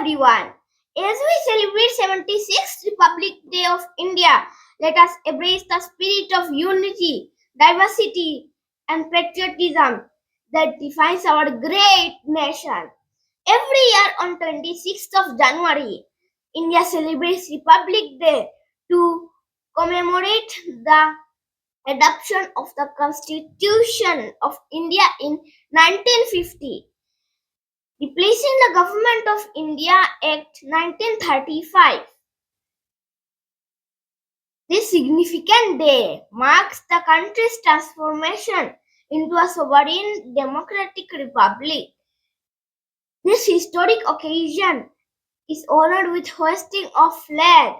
everyone. As we celebrate 76th Republic Day of India, let us embrace the spirit of unity, diversity, and patriotism that defines our great nation. Every year on 26th of January, India celebrates Republic Day to commemorate the adoption of the Constitution of India in 1950. Replacing the Government of India Act 1935. This significant day marks the country's transformation into a sovereign democratic republic. This historic occasion is honored with hoisting of flag,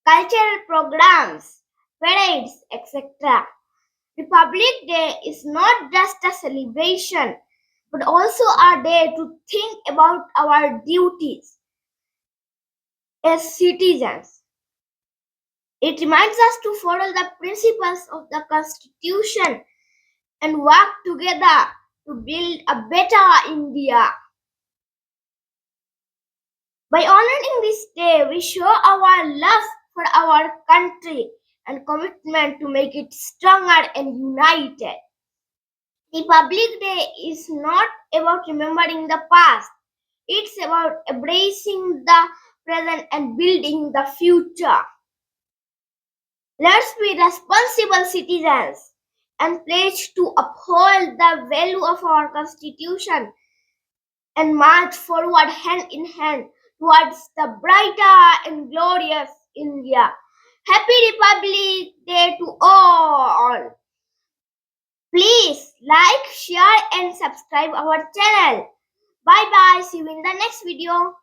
cultural programs, parades, etc. Republic Day is not just a celebration but also a day to think about our duties as citizens. It reminds us to follow the principles of the Constitution and work together to build a better India. By honoring this day, we show our love for our country and commitment to make it stronger and united. Republic Day is not about remembering the past. It's about embracing the present and building the future. Let's be responsible citizens and pledge to uphold the value of our Constitution and march forward hand in hand towards the brighter and glorious India. Happy Republic Day to all! Please like, share and subscribe our channel. Bye bye. See you in the next video.